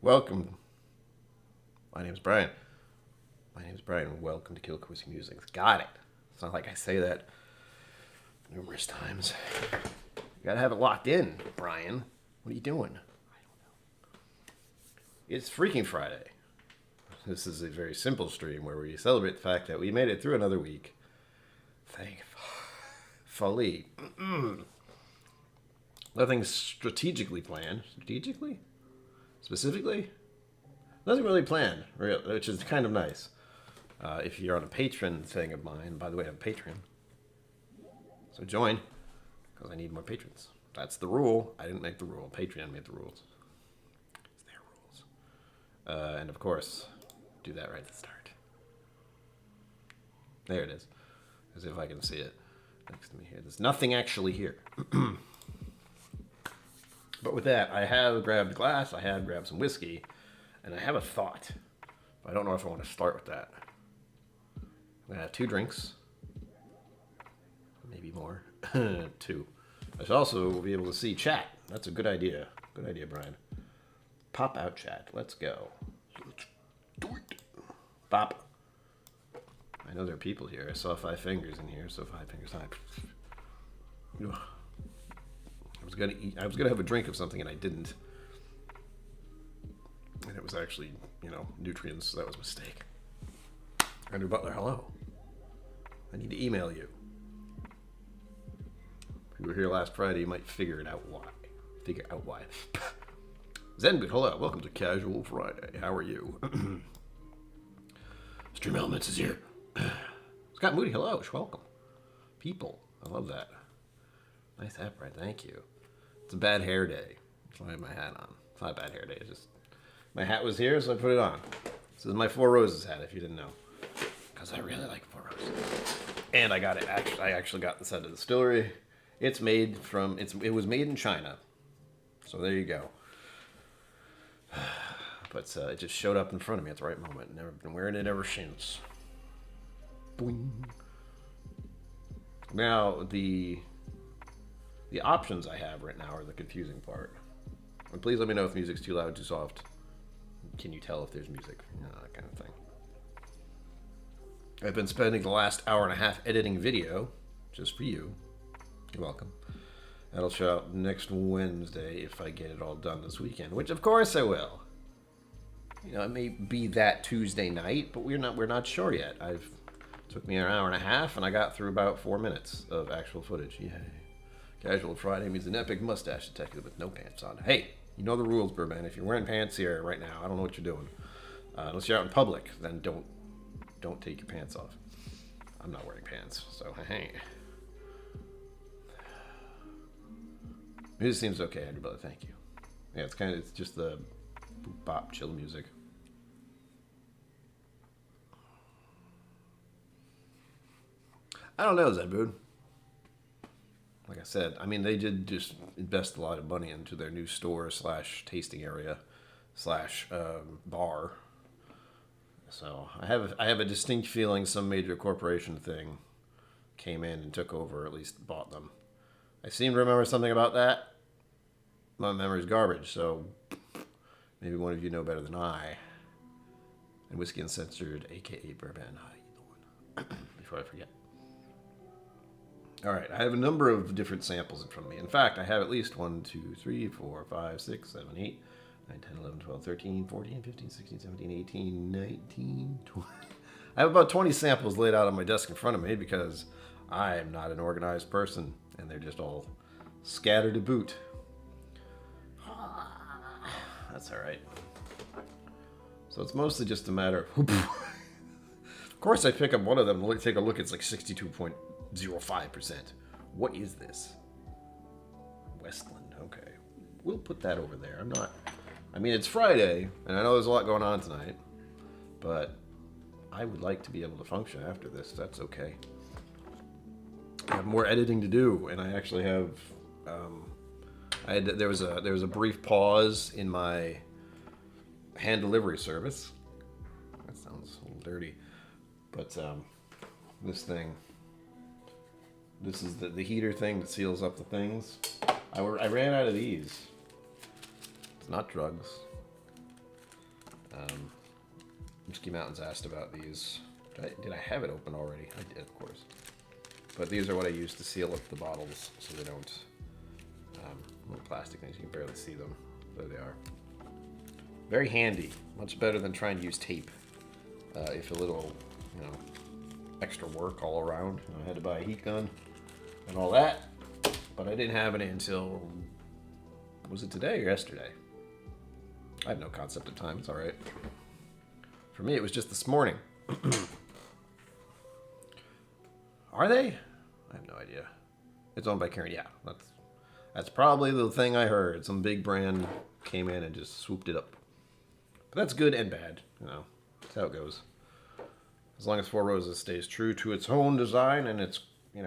Welcome. My name's Brian. Welcome to KillCo Whiskey Musings. Got it. It's not like I say that numerous times. You gotta have it locked in, Brian. What are you doing? I don't know. It's freaking Friday. This is a very simple stream where we celebrate the fact that we made it through another week. Thankfully. Nothing strategically planned. Strategically? Specifically? Nothing really planned, which is kind of nice. If you're on a patron thing of mine, by the way, I'm a patron. So join, because I need more patrons. That's the rule. I didn't make the rule. Patreon made the rules. It's their rules. And of course, do that right at the start. There it is. As if I can see it next to me here. There's nothing actually here. But with that, I have grabbed a glass, I have grabbed some whiskey, and I have a thought. But I don't know if I want to start with that. I'm going to have 2 drinks. Maybe more. 2. I should also be able to see chat. That's a good idea. Good idea, Brian. Pop out chat. Let's go. Let's do it. Bop. I know there are people here. I saw 5 fingers in here, so 5 fingers high. I was gonna have a drink of something and I didn't. And it was actually, nutrients, so that was a mistake. Andrew Butler, hello. I need to email you. If you were here last Friday, you might figure out why. Zengood, hello. Welcome to Casual Friday. How are you? Stream Elements is here. Scott Moody, hello. Welcome. People, I love that. Nice hat, Brian. Thank you. It's a bad hair day. That's why I have my hat on. It's not a bad hair day. It's just my hat was here, so I put it on. This is my Four Roses hat, if you didn't know, because I really like Four Roses. And I got it. I actually got this at the distillery. It's made from. It was made in China. So there you go. But it just showed up in front of me at the right moment. Never been wearing it ever since. Boing. Now the options I have right now are the confusing part. And please let me know if music's too loud, too soft. Can you tell if there's music? That kind of thing. I've been spending the last hour and a half editing video, just for you. You're welcome. That'll show up next Wednesday if I get it all done this weekend, which of course I will. It may be that Tuesday night, but we're not sure yet. It took me an hour and a half, and I got through about 4 minutes of actual footage. Yay. Casual Friday means an epic mustache detective with no pants on. Hey, you know the rules, Bourbon. If you're wearing pants here right now, I don't know what you're doing. Unless you're out in public, then don't take your pants off. I'm not wearing pants, so hey. Music seems okay, everybody. Thank you. Yeah, it's just the boop bop chill music. I don't know, Zedbood. Like I said, they did just invest a lot of money into their new store / tasting area / bar. So I have a distinct feeling some major corporation thing came in and took over, or at least bought them. I seem to remember something about that. My memory's garbage, so maybe one of you know better than I. And Whiskey Uncensored, aka Bourbon. How you doing? Before I forget. Alright, I have a number of different samples in front of me. In fact, I have at least 1, 2, 3, 4, 5, 6, 7, 8, 9, 10, 11, 12, 13, 14, 15, 16, 17, 18, 19, 20. I have about 20 samples laid out on my desk in front of me because I am not an organized person, and they're just all scattered to boot. That's alright. So it's mostly just a matter of... Of course I pick up one of them and take a look. It's like 62.05%. What is this? Westland. Okay. We'll put that over there. It's Friday, and I know there's a lot going on tonight, but I would like to be able to function after this. That's okay. I have more editing to do, and I actually have... there was a brief pause in my hand delivery service. That sounds a little dirty, but this is the heater thing that seals up the things. I ran out of these. It's not drugs. Whiskey Mountains asked about these. Did I have it open already? I did, of course. But these are what I use to seal up the bottles so they don't... little plastic things, you can barely see them. There they are. Very handy. Much better than trying to use tape. If a little, extra work all around. I had to buy a heat gun and all that. But I didn't have it until... Was it today or yesterday? I have no concept of time. It's all right. For me, it was just this morning. Are they? I have no idea. It's owned by Karen. Yeah, that's probably the thing I heard. Some big brand came in and just swooped it up. But that's good and bad. That's how it goes. As long as Four Roses stays true to its own design and its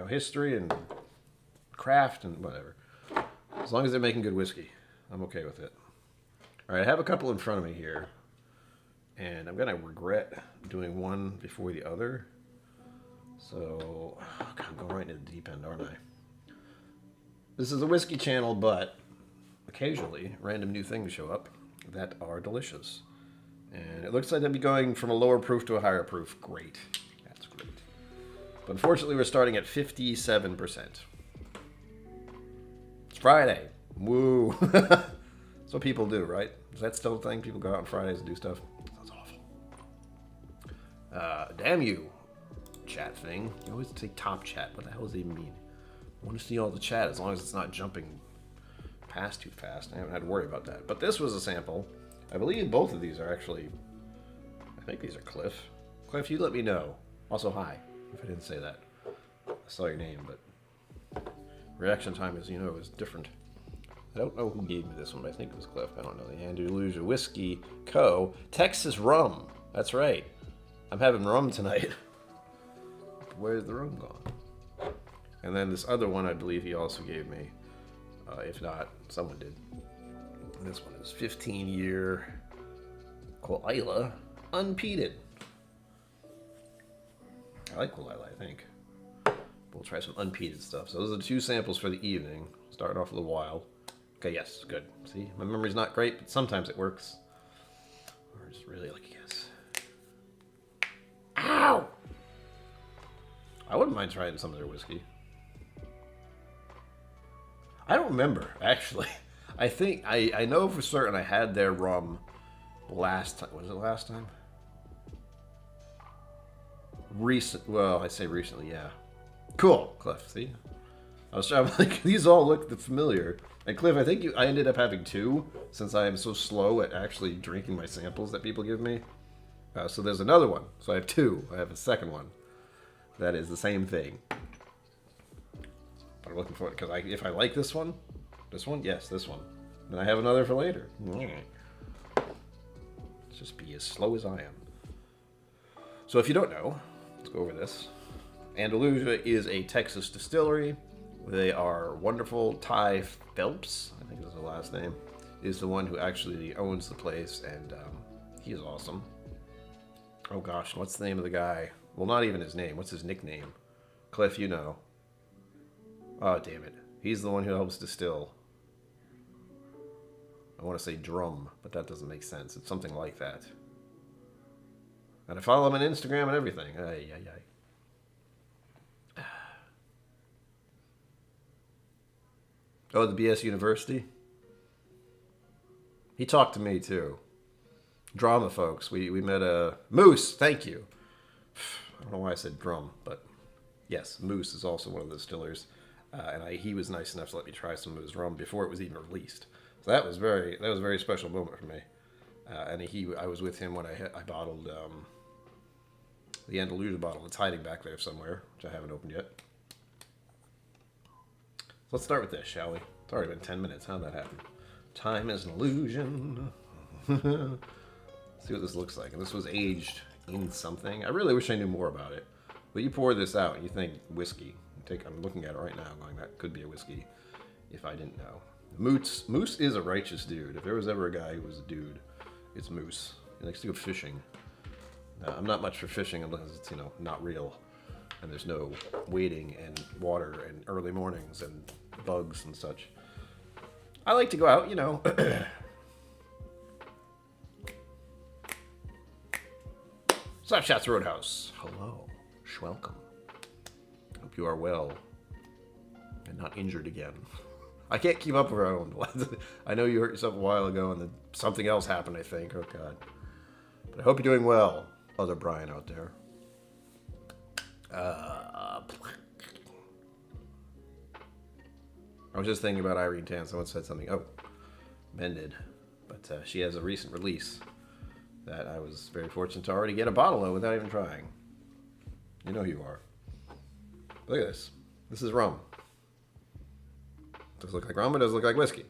history and craft and whatever. As long as they're making good whiskey, I'm okay with it. All right, I have a couple in front of me here. And I'm going to regret doing one before the other. So, I'm going right into the deep end, aren't I? This is a whiskey channel, but occasionally random new things show up that are delicious. And it looks like they'll be going from a lower proof to a higher proof. Great. That's great. But unfortunately, we're starting at 57%. It's Friday. Woo. That's what people do, right? Is that still a thing? People go out on Fridays and do stuff? Damn you, chat thing. You always say top chat. What the hell does it even mean? I want to see all the chat as long as it's not jumping past too fast. I haven't had to worry about that. But this was a sample. I believe both of these are actually... I think these are Cliff. Cliff, you let me know. Also, hi, if I didn't say that. I saw your name, but... Reaction time, as you know, is different. I don't know who gave me this one, but I think it was Cliff. I don't know. The Andalusia Whiskey Co. Texas Rum. That's right. I'm having rum tonight. Where's the rum gone? And then this other one, I believe he also gave me. If not, someone did. And this one is 15-year Koala unpeated. I like Koala, I think. We'll try some unpeated stuff. So those are the two samples for the evening. Starting off a little wild. Okay, yes, good. See, my memory's not great, but sometimes it works. Or just really lucky guess. Ow! I wouldn't mind trying some of their whiskey. I don't remember, actually. I think, I know for certain I had their rum last time. Was it last time? Well, I say recently, yeah. Cool, Cliff, see? I was like, these all look familiar. And Cliff, I think I ended up having two, since I am so slow at actually drinking my samples that people give me. So there's another one. So I have two. I have a second one. That is the same thing. But I'm looking for it, because if I like this one, yes, this one. Then I have another for later. Let's just be as slow as I am. So if you don't know, let's go over this. Andalusia is a Texas distillery. They are wonderful. Ty Phelps, I think is the last name, is the one who actually owns the place, and he is awesome. Oh gosh, what's the name of the guy? Well, not even his name. What's his nickname? Cliff, you know. Oh, damn it. He's the one who helps distill. I want to say drum, but that doesn't make sense. It's something like that. And I follow him on Instagram and everything. Ay, ay, ay. Oh, the BS University? He talked to me, too. Drama folks. We met a... Moose, thank you. I don't know why I said drum, but yes, Moose is also one of the distillers. And he was nice enough to let me try some of his rum before it was even released. So that was a very special moment for me. And I was with him when I bottled the Andalusia bottle. It's hiding back there somewhere, which I haven't opened yet. So let's start with this, shall we? It's already been 10 minutes. How'd that happen? Time is an illusion. See what this looks like. And this was aged in something. I really wish I knew more about it. But you pour this out and you think whiskey. I'm looking at it right now going, that could be a whiskey if I didn't know. Moose is a righteous dude. If there was ever a guy who was a dude, it's Moose. He likes to go fishing. I'm not much for fishing unless it's, not real. And there's no wading and water and early mornings and bugs and such. I like to go out, Slapshots Roadhouse. Hello. Schwelcome. Hope you are well and not injured again. I can't keep up with our own. I know you hurt yourself a while ago and then something else happened, I think. Oh, God. But I hope you're doing well, other Brian out there. I was just thinking about Irene Tan. Someone said something. Oh, Mended. But she has a recent release that I was very fortunate to already get a bottle of without even trying. You know who you are. Look at this. This is rum. Does it look like rum or does it look like whiskey?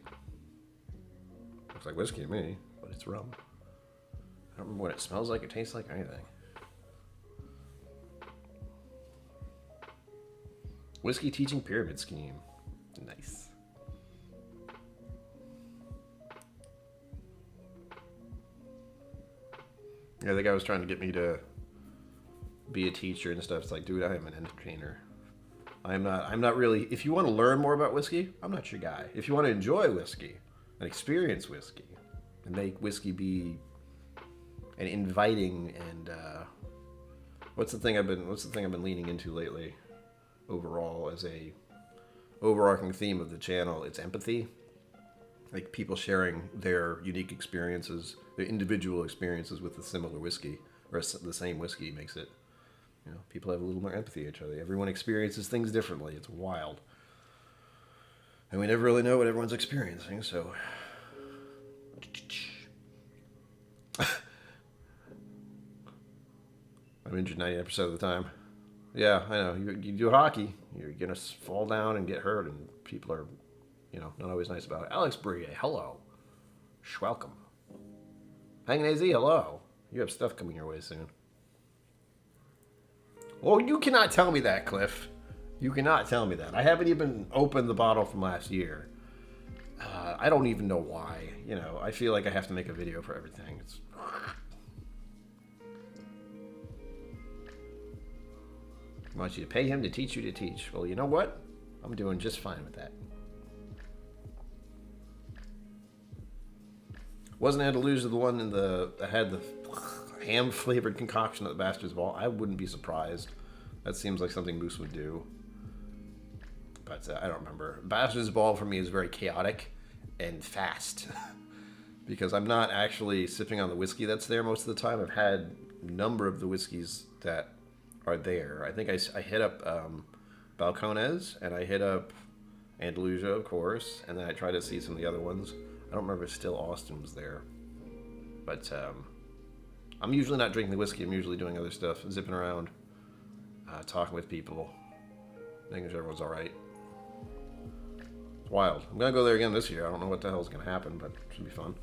Looks like whiskey to me, but it's rum. I don't remember what it smells like or tastes like or anything. Whiskey Teaching Pyramid Scheme. Nice. Yeah, the guy was trying to get me to be a teacher and stuff. It's like, dude, I am an entertainer. I'm not really, if you want to learn more about whiskey, I'm not your guy. If you want to enjoy whiskey and experience whiskey and make whiskey be an inviting and what's the thing I've been leaning into lately overall as a overarching theme of the channel, it's empathy. Like people sharing their unique experiences, their individual experiences with a similar whiskey or the same whiskey makes it, you know, people have a little more empathy for each other. Everyone experiences things differently. It's wild. And we never really know what everyone's experiencing, so. I'm injured 99% of the time. Yeah, I know. You do hockey, you're going to fall down and get hurt, and people are, you know, not always nice about it. Alex Brie, hello. Schwelcome. Hanging AZ, hello. You have stuff coming your way soon. Well, you cannot tell me that, Cliff. You cannot tell me that. I haven't even opened the bottle from last year. I don't even know why. You know, I feel like I have to make a video for everything. It's... I want you to pay him to teach you to teach. Well, you know what? I'm doing just fine with that. Wasn't Andalusia the one that had the ham-flavored concoction at the Bastard's Ball? I wouldn't be surprised. That seems like something Moose would do. But I don't remember. Bastard's Ball for me is very chaotic and fast. Because I'm not actually sipping on the whiskey that's there most of the time. I've had a number of the whiskeys that are there. I think I hit up Balcones, and I hit up Andalusia, of course, and then I tried to see some of the other ones. I don't remember if Still Austin was there. But I'm usually not drinking the whiskey. I'm usually doing other stuff, zipping around, talking with people, making sure everyone's all right. It's wild. I'm going to go there again this year. I don't know what the hell is going to happen, but it should be fun.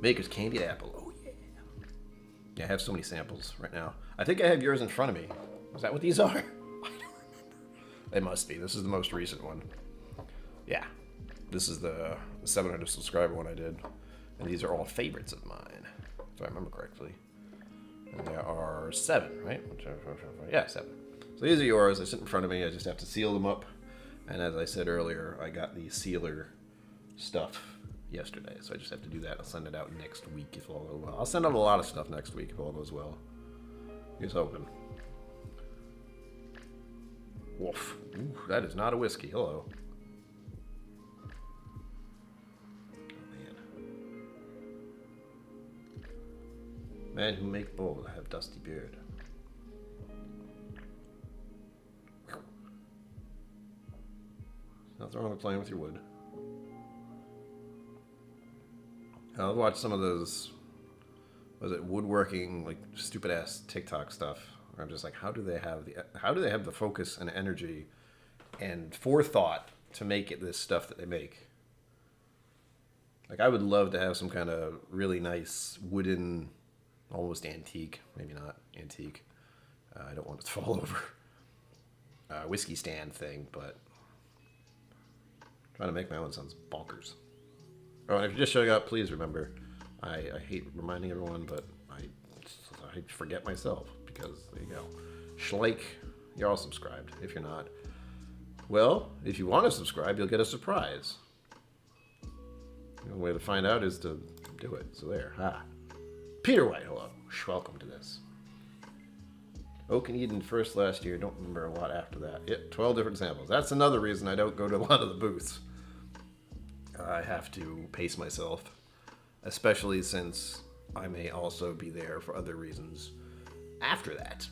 Maker's Candied Apple. Oh, yeah. Yeah, I have so many samples right now. I think I have yours in front of me. Is that what these are? I don't remember. They must be. This is the most recent one. Yeah. This is the 700 subscriber one I did. And these are all favorites of mine, if I remember correctly. And there are 7, right? Yeah, 7. So these are yours. They sit in front of me. I just have to seal them up. And as I said earlier, I got the sealer stuff yesterday. So I just have to do that. I'll send it out next week if all goes well. I'll send out a lot of stuff next week if all goes well. Here's hoping. Woof. Ooh, that is not a whiskey. Hello. Men who make bold have dusty beard. Nothing wrong with playing with your wood. I'll watch some of those, was it woodworking, like stupid ass TikTok stuff, where I'm just like, how do they have the focus and energy and forethought to make it this stuff that they make? Like, I would love to have some kind of really nice wooden, almost antique, maybe not antique. I don't want it to fall over. Whiskey stand thing, but trying to make my own sounds bonkers. Oh, and if you're just showing up, please remember, I hate reminding everyone, but I forget myself, because there you go. Schleich, you're all subscribed. If you're not, well, if you want to subscribe, you'll get a surprise. The only way to find out is to do it. So there, ha. Peter White, hello. Welcome to this. Oak and Eden first last year. Don't remember a lot after that. Yep, 12 different samples. That's another reason I don't go to a lot of the booths. I have to pace myself, especially since I may also be there for other reasons after that.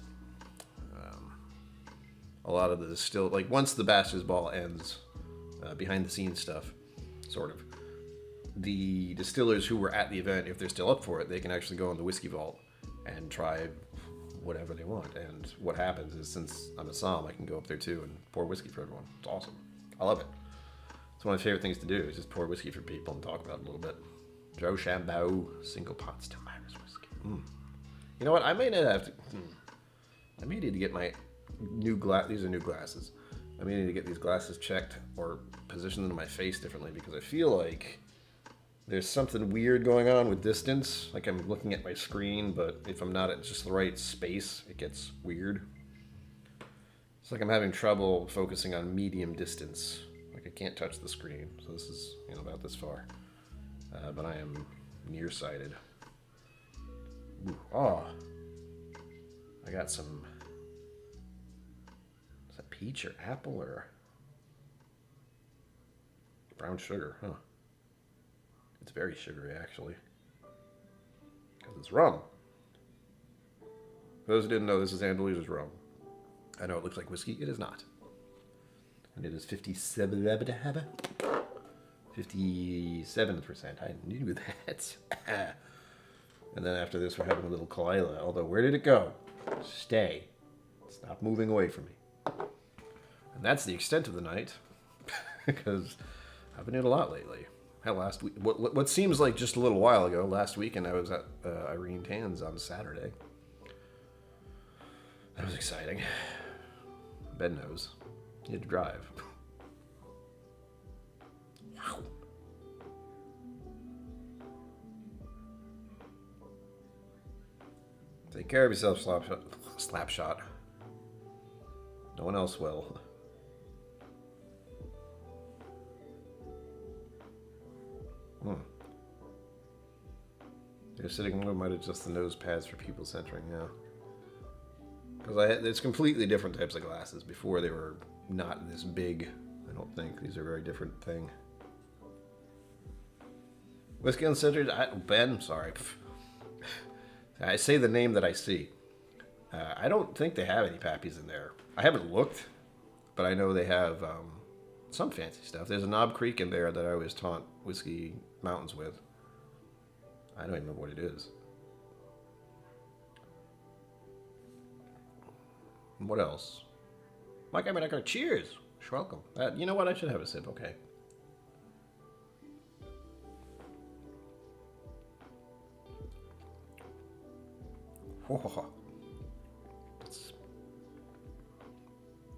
A lot of the still, like, once the Bastards Ball ends, behind the scenes stuff, sort of, the distillers who were at the event, if they're still up for it, they can actually go in the whiskey vault and try whatever they want. And what happens is, since I'm a somm, I can go up there too and pour whiskey for everyone. It's awesome. I love it. It's one of my favorite things to do, is just pour whiskey for people and talk about it a little bit. Joe Chambeau, single pot still Irish whiskey. You know what? I may not have to. I may need to get my new glass. These are new glasses. I may need to get these glasses checked or positioned into my face differently, because I feel like there's something weird going on with distance. Like, I'm looking at my screen, but if I'm not at just the right space, it gets weird. It's like I'm having trouble focusing on medium distance. Like, I can't touch the screen. So this is, about this far. But I am nearsighted. Ooh, oh. I got some... Is that peach or apple or... brown sugar, huh? It's very sugary, actually. Because it's rum. For those who didn't know, this is Andalusia's rum. I know it looks like whiskey. It is not. And it is 57%. I knew that. And then after this, we're having a little Kalila. Although, where did it go? Stay. Stop moving away from me. And that's the extent of the night. Because I've been in a lot lately. Hell, last week, what seems like just a little while ago, last weekend I was at Irene Tan's on Saturday. That was exciting. Ben knows. He had to drive. Wow. Take care of yourself, Slapshot. No one else will. Your sitting room might adjust the nose pads for people centering, yeah. Because it's completely different types of glasses. Before, they were not this big, I don't think. These are a very different thing. Whiskey Uncensored, Ben, sorry. I say the name that I see. I don't think they have any Pappies in there. I haven't looked, but I know they have some fancy stuff. There's a Knob Creek in there that I always taunt Whiskey Mountains with. I don't even know what it is. What else? Mike, I mean, I got cheers. You're welcome. You know what? I should have a sip. Okay.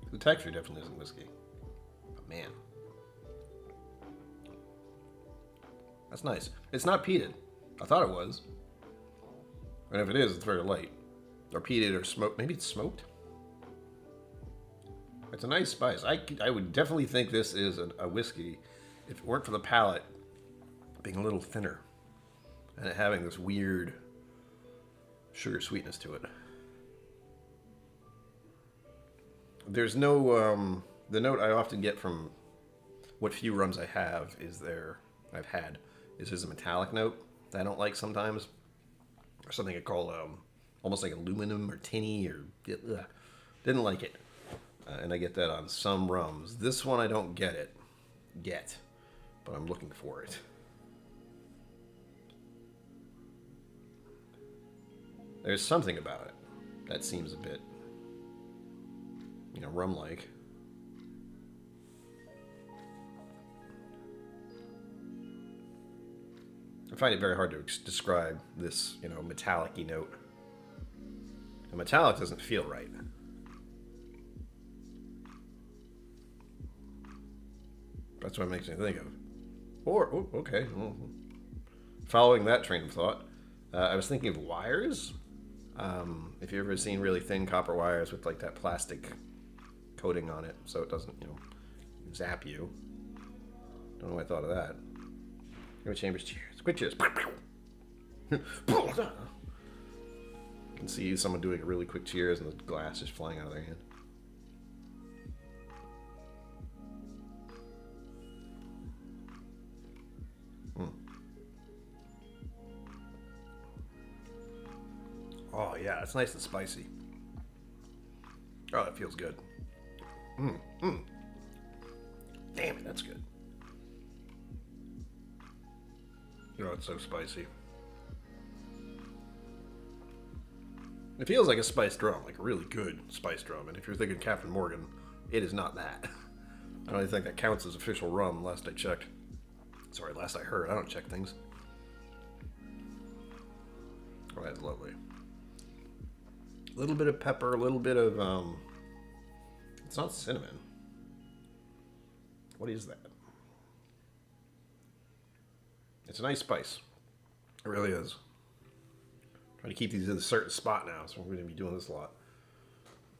The texture definitely isn't whiskey. But man. That's nice. It's not peated. I thought it was. And if it is, it's very light. Or peated or smoked. Maybe it's smoked? It's a nice spice. I would definitely think this is a whiskey if it weren't for the palate being a little thinner. And it having this weird sugar sweetness to it. There's no... the note I often get from what few rums I have is there's a metallic note that I don't like sometimes, or something I call almost like aluminum or tinny, or didn't like it, and I get that on some rums. This one I don't get it yet, but I'm looking for it. There's something about it that seems a bit, rum-like. I find it very hard to describe this, metallic-y note. The metallic doesn't feel right. That's what it makes me think of. Or, okay. Following that train of thought, I was thinking of wires. If you've ever seen really thin copper wires with like that plastic coating on it, so it doesn't, zap you. Don't know why I thought of that. Chambers, cheers. Quick cheers. can see someone doing a really quick cheers and the glass is flying out of their hand. Oh yeah, it's nice and spicy. Oh, that feels good. Damn it, that's good. Oh, it's so spicy. It feels like a spiced rum, like a really good spiced rum. And if you're thinking Captain Morgan, it is not that. I don't even think that counts as official rum, last I checked. Sorry, last I heard. I don't check things. Oh, that's lovely. A little bit of pepper, a little bit of, it's not cinnamon. What is that? It's a nice spice. It really is. Trying to keep these in a certain spot now, so we're going to be doing this a lot.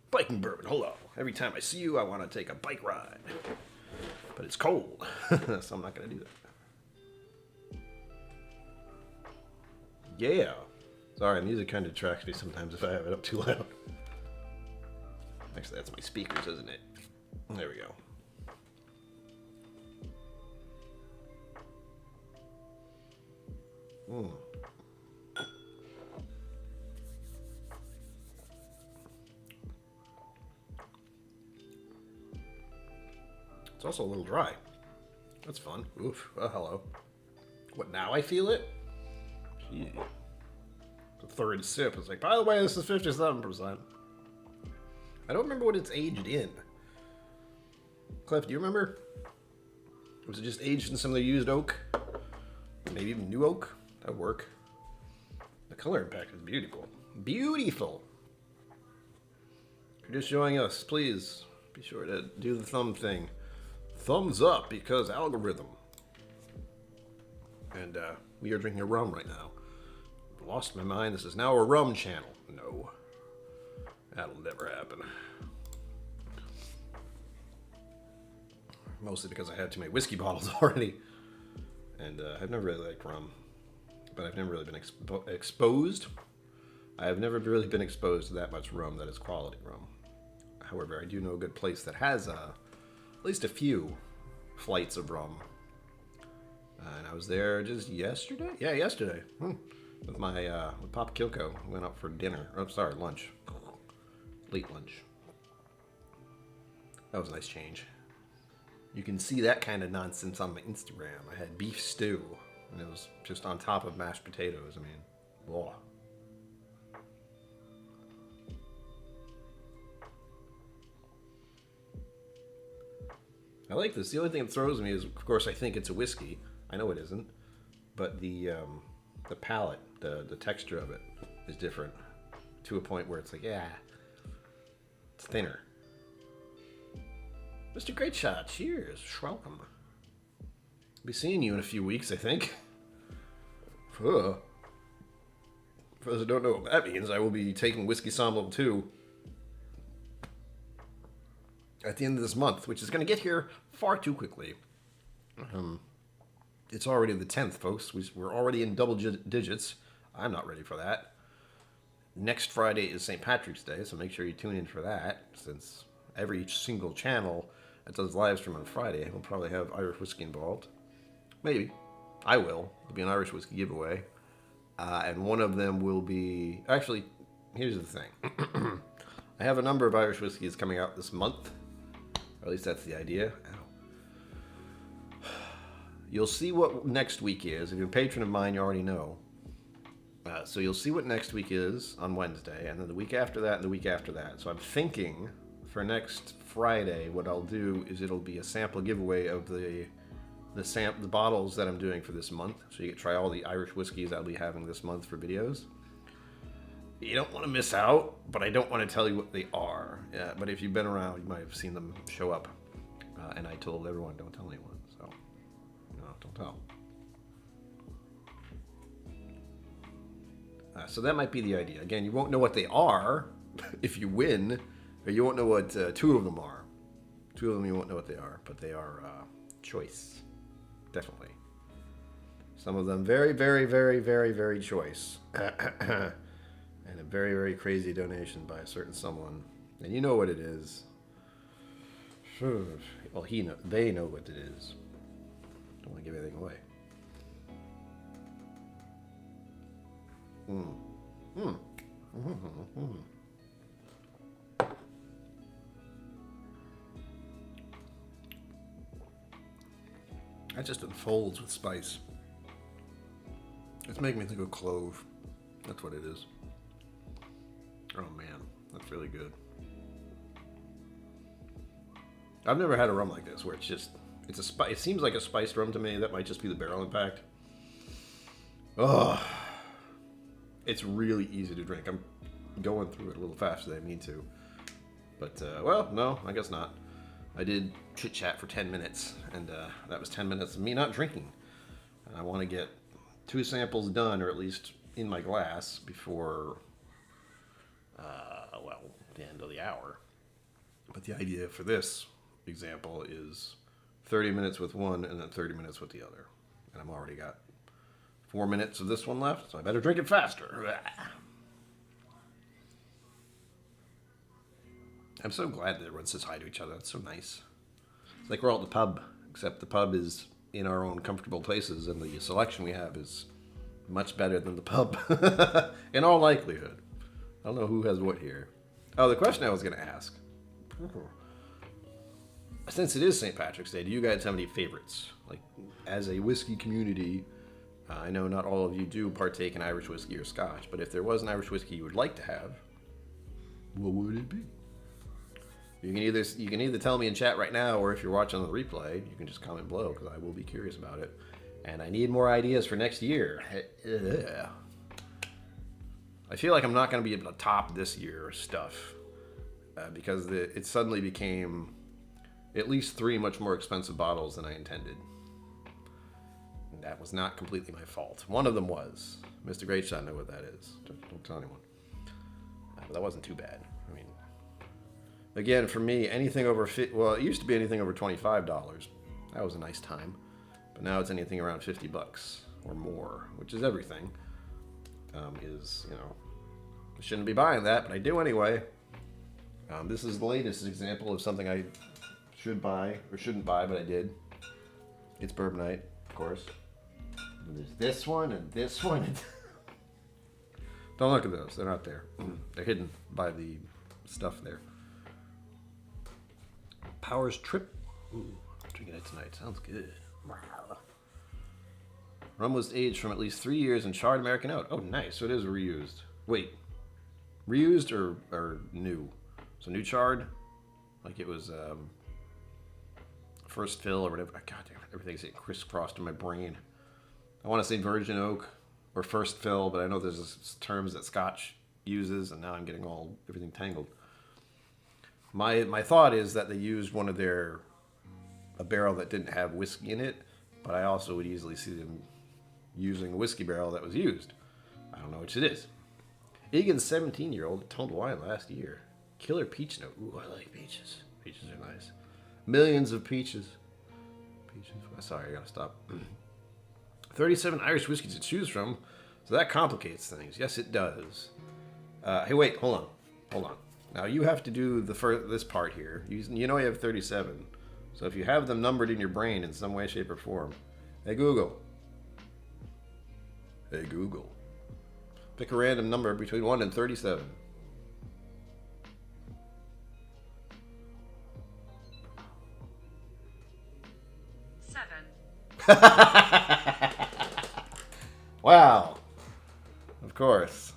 Biking bourbon, hello. Every time I see you, I want to take a bike ride. But it's cold, so I'm not going to do that. Yeah. Sorry, music kind of detracts me sometimes if I have it up too loud. Actually, that's my speakers, isn't it? There we go. It's also a little dry. That's fun. Oof. Oh, hello. What, now I feel it? Gee. The third sip is like, by the way, this is 57%. I don't remember what it's aged in. Cliff, do you remember? Was it just aged in some of the used oak? Maybe even new oak? That would work. The color impact is beautiful. Beautiful! If you're just joining us, please be sure to do the thumb thing. Thumbs up, because algorithm. And we are drinking a rum right now. Lost my mind. This is now a rum channel. No. That'll never happen. Mostly because I have too many whiskey bottles already. And I've never really liked rum. But I've never really been exposed. I have never really been exposed to that much rum that is quality rum. However, I do know a good place that has at least a few flights of rum. And I was there just yesterday? Yeah, yesterday. With my, with Papa KillCo. We went out for dinner. Oh, sorry, lunch. Late lunch. That was a nice change. You can see that kind of nonsense on my Instagram. I had beef stew. And it was just on top of mashed potatoes. I mean, blah. I like this. The only thing that throws me is, of course, I think it's a whiskey. I know it isn't. But the palate, the texture of it is different. To a point where it's like, yeah, it's thinner. Mr. Great Shot, cheers. Welcome. Be seeing you in a few weeks, I think. For those who don't know what that means, I will be taking Whiskey Somm Level 2 at the end of this month, which is going to get here far too quickly. It's already the 10th, folks. We're already in double digits. I'm not ready for that. Next Friday is St. Patrick's Day, so make sure you tune in for that, since every single channel that does live stream on Friday will probably have Irish whiskey involved. Maybe. I will. It'll be an Irish whiskey giveaway. And one of them will be... Actually, here's the thing. I have a number of Irish whiskeys coming out this month. Or at least that's the idea. Ow. You'll see what next week is. If you're a patron of mine, you already know. So you'll see what next week is on Wednesday. And then the week after that and the week after that. So I'm thinking for next Friday, what I'll do is it'll be a sample giveaway of the bottles that I'm doing for this month. So you can try all the Irish whiskeys I'll be having this month for videos. You don't want to miss out, but I don't want to tell you what they are. Yeah, but if you've been around, you might have seen them show up. And I told everyone, don't tell anyone. So, no, don't tell. So that might be the idea. Again, you won't know what they are if you win, or you won't know what two of them are. Two of them you won't know what they are, but they are choice. Definitely. Some of them very, very, very, very, very choice. And very, very crazy donation by a certain someone. And you know what it is. Well, they know what it is. Don't want to give anything away. That just unfolds with spice. It's making me think of clove. That's what it is. Oh man, that's really good. I've never had a rum like this where it's just, it seems like a spiced rum to me. That might just be the barrel impact. Oh, it's really easy to drink. I'm going through it a little faster than I mean to. But, well, no, I guess not. I did chit chat for 10 minutes, and that was 10 minutes of me not drinking. And I want to get 2 samples done, or at least in my glass, before, well, the end of the hour. But the idea for this example is 30 minutes with one and then 30 minutes with the other. And I've already got 4 minutes of this one left, so I better drink it faster. I'm so glad that everyone says hi to each other. That's so nice. It's like we're all at the pub, except the pub is in our own comfortable places, and the selection we have is much better than the pub, in all likelihood. I don't know who has what here. Oh, the question I was going to ask. Since it is St. Patrick's Day, do you guys have any favorites? Like, as a whiskey community, I know not all of you do partake in Irish whiskey or Scotch, but if there was an Irish whiskey you would like to have, what would it be? You can either tell me in chat right now, or if you're watching on the replay, you can just comment below, because I will be curious about it. And I need more ideas for next year. I feel like I'm not going to be able to top this year's stuff, because it suddenly became at least 3 much more expensive bottles than I intended. And that was not completely my fault. One of them was. Mr. Greatshot know what that is. Don't tell anyone. But that wasn't too bad. I mean, again, for me, anything over well, it used to be anything over $25. That was a nice time. But now it's anything around $50 or more, which is everything. You know, I shouldn't be buying that, but I do anyway. This is the latest example of something I should buy or shouldn't buy, but I did. It's Bourbon Night, of course. And there's this one and this one. Don't look at those; they're not there. They're hidden by the stuff there. Powers Trip. Ooh, I'm drinking it tonight. Sounds good. Rum was aged from at least 3 years in charred American oak. Oh, nice. So it is reused. Wait, reused or new? So new charred, like it was first fill or whatever. God damn, everything's getting crisscrossed in my brain. I want to say virgin oak or first fill, but I know there's terms that Scotch uses, and now I'm getting everything tangled. My thought is that they used a barrel that didn't have whiskey in it, but I also would easily see them using the whiskey barrel that was used. I don't know which it is. Egan's 17-year-old toned wine last year. Killer peach note. Ooh, I like peaches. Peaches are nice. Millions of peaches. Sorry, I gotta stop. 37 Irish whiskeys to choose from, so that complicates things. Yes, it does. Hey, wait, hold on. Now you have to do this part here. You know you have 37. So if you have them numbered in your brain in some way, shape, or form, hey Google, pick a random number between 1 and 37. Wow. Of course.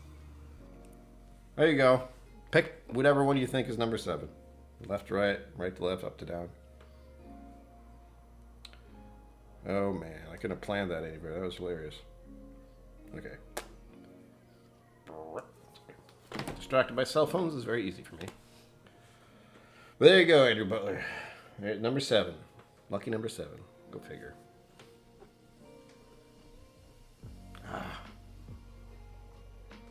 There you go. Pick whatever one you think is number 7. Left to right, right to left, up to down. Oh man, I couldn't have planned that any better. That was hilarious. Okay. Distracted by cell phones is very easy for me. But there you go, Andrew Butler. Right, number 7. Lucky number 7. Go figure.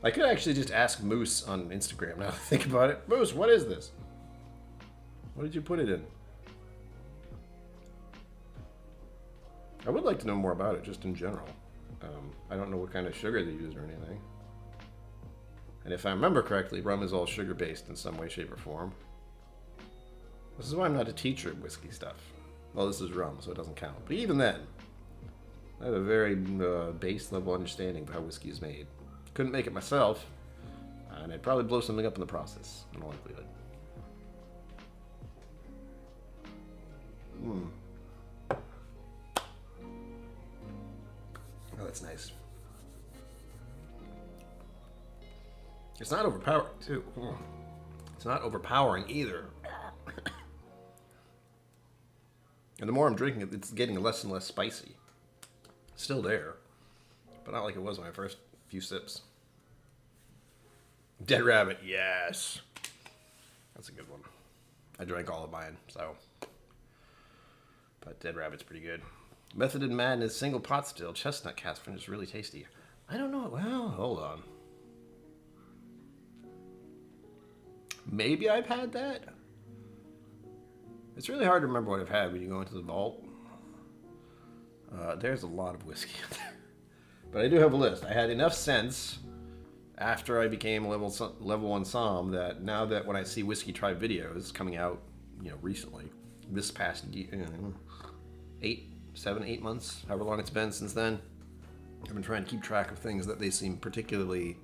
I could actually just ask Moose on Instagram now that I think about it. Moose, what is this? What did you put it in? I would like to know more about it, just in general. I don't know what kind of sugar they used or anything. And if I remember correctly, rum is all sugar-based in some way, shape, or form. This is why I'm not a teacher of whiskey stuff. Well, this is rum, so it doesn't count. But even then, I have a very base level understanding of how whiskey is made. Couldn't make it myself, and I'd probably blow something up in the process, in all likelihood. Oh, that's nice. It's not overpowering, too. It's not overpowering either. And the more I'm drinking it, it's getting less and less spicy. Still there, but not like it was when I first few sips. Dead Rabbit, yes. That's a good one. I drank all of mine, so. But Dead Rabbit's pretty good. Method in Madness single pot still chestnut cask finish is really tasty. I don't know. Well, hold on. Maybe I've had that. It's really hard to remember what I've had when you go into the vault. There's a lot of whiskey in there. But I do have a list. I had enough sense after I became level 1 Somm that now that when I see Whiskey Tribe videos coming out, recently, this past year, 8 months, however long it's been since then, I've been trying to keep track of things that they seem particularly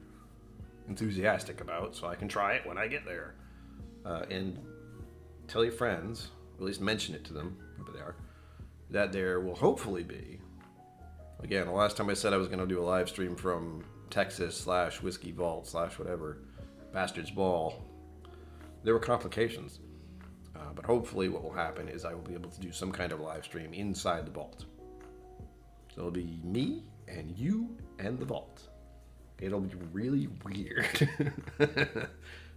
enthusiastic about so I can try it when I get there. And tell your friends, or at least mention it to them, whoever they are, that there will hopefully be, again, the last time I said I was going to do a live stream from Texas / Whiskey Vault / whatever, Bastard's Ball, there were complications. But hopefully what will happen is I will be able to do some kind of live stream inside the vault. So it'll be me and you and the vault. It'll be really weird.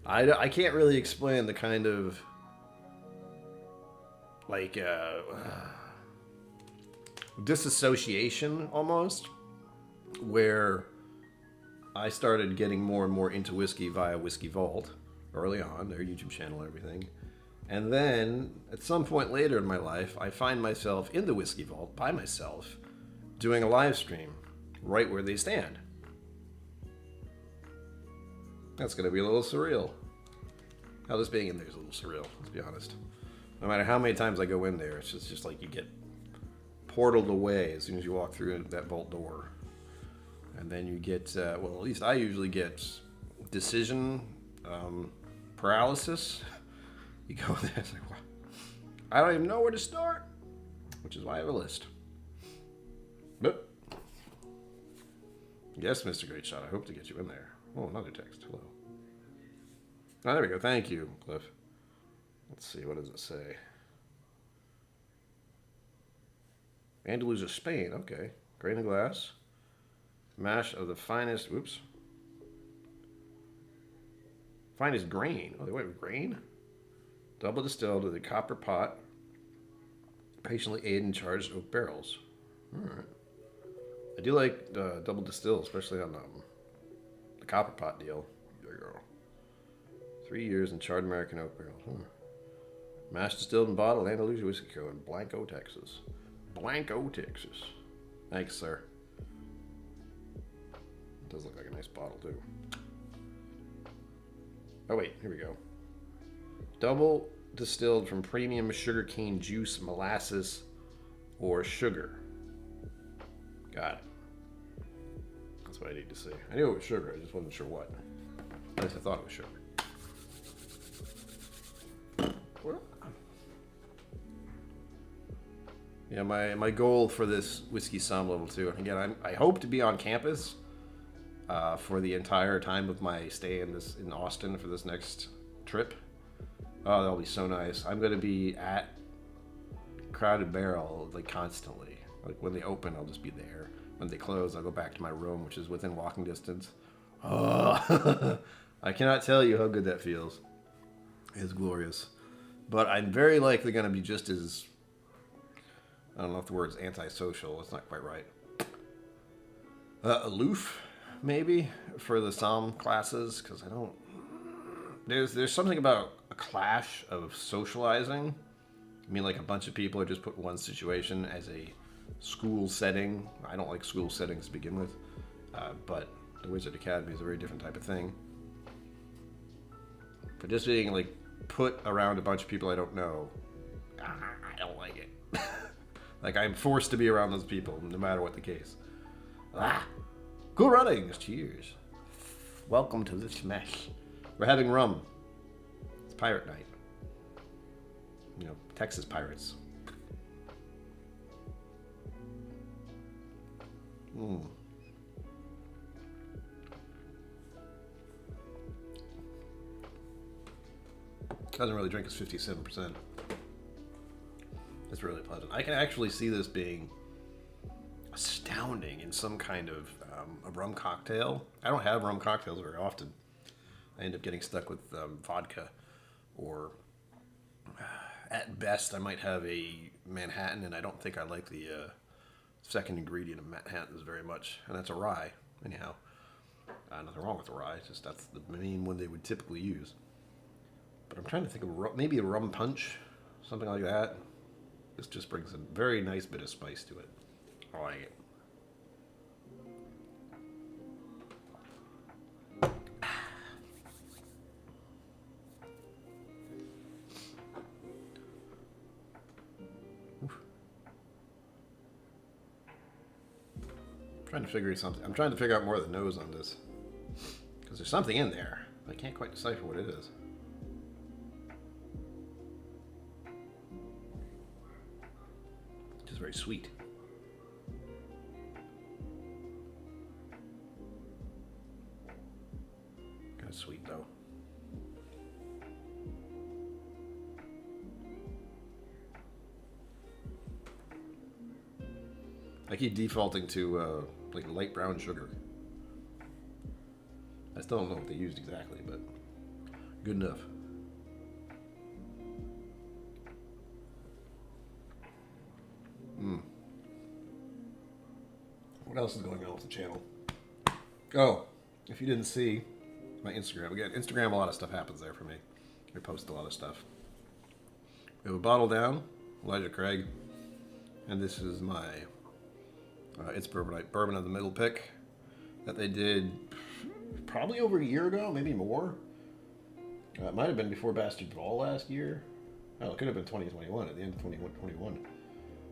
I can't really explain the kind of disassociation almost where I started getting more and more into whiskey via Whiskey Vault early on, their YouTube channel and everything. And then at some point later in my life, I find myself in the Whiskey Vault by myself doing a live stream right where they stand. That's going to be a little surreal. Now, this being in there is a little surreal, let's be honest. No matter how many times I go in there, it's just like you get portaled away as soon as you walk through that vault door. And then you get, well, at least I usually get decision paralysis. You go there, it's like, wow, I don't even know where to start, which is why I have a list. But, yes, Mr. Great Shot, I hope to get you in there. Oh, another text, hello. Oh, there we go, thank you, Cliff. Let's see, what does it say? Andalusia, Spain, okay. Grain and glass. Mash of the finest, finest grain. Oh, they went with grain? Double distilled with a copper pot. Patiently aged and charged oak barrels. Alright. I do like double distilled, especially on the copper pot deal. There you go. 3 years in charred American oak barrels. Mash distilled and bottled Andalusia Whiskey Co. in Blanco, Texas. Blanco, Texas. Thanks, sir. It does look like a nice bottle, too. Oh, wait. Here we go. Double distilled from premium sugarcane juice, molasses, or sugar. Got it. That's what I need to see. I knew it was sugar. I just wasn't sure what. At least I thought it was sugar. Yeah, my goal for this Whiskey Somm Level 2, and again, I hope to be on campus for the entire time of my stay in Austin for this next trip. Oh, that'll be so nice. I'm going to be at Crowded Barrel like constantly. Like when they open, I'll just be there. When they close, I'll go back to my room, which is within walking distance. Oh, I cannot tell you how good that feels. It's glorious. But I'm very likely going to be just as, I don't know if the word's antisocial. It's not quite right. Aloof, maybe, for the Somm classes, because I don't... There's something about a clash of socializing. I mean, like a bunch of people are just put in one situation as a school setting. I don't like school settings to begin with, but the Wizard Academy is a very different type of thing. But just being like put around a bunch of people I don't know, I don't like it. Like I'm forced to be around those people, no matter what the case. Cool runnings. Cheers. Welcome to this mess. We're having rum. It's pirate night. You know, Texas pirates. Doesn't really drink, it's 57%. It's really pleasant. I can actually see this being astounding in some kind of a rum cocktail. I don't have rum cocktails very often. I end up getting stuck with vodka, or at best I might have a Manhattan, and I don't think I like the second ingredient of Manhattans very much, and that's a rye. Anyhow, nothing wrong with a rye, it's just that's the main one they would typically use. But I'm trying to think of maybe a rum punch, something like that. This just brings a very nice bit of spice to it. I like it. I'm trying to figure out more of the nose on this, because there's something in there, but I can't quite decipher what it is. Very sweet. Kind of sweet though. I keep defaulting to like light brown sugar. I still don't know what they used exactly, but good enough. What else is going on with the channel? Oh, if you didn't see my Instagram, again, Instagram, a lot of stuff happens there for me. I post a lot of stuff. We have a bottle down, Elijah Craig, and this is my It's Bourbon of the Middle pick that they did probably over a year ago, maybe more. It might have been before Bastard Ball last year. Oh, it could have been 2021, at the end of 2021.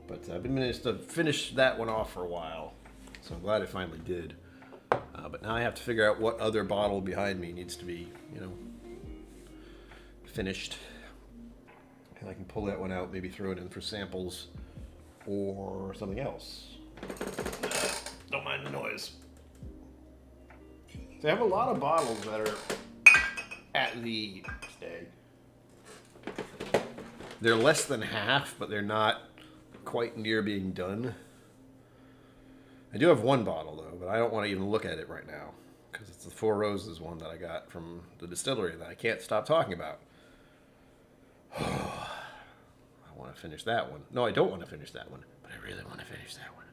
But I've been managed to finish that one off for a while, so I'm glad I finally did. But now I have to figure out what other bottle behind me needs to be, you know, finished. And I can pull that one out, maybe throw it in for samples or something else. Don't mind the noise. So I have a lot of bottles that are at the stag. They're less than half, but they're not quite near being done. I do have one bottle though, but I don't want to even look at it right now because it's the Four Roses one that I got from the distillery that I can't stop talking about. I want to finish that one. No, I don't want to finish that one, but I really want to finish that one.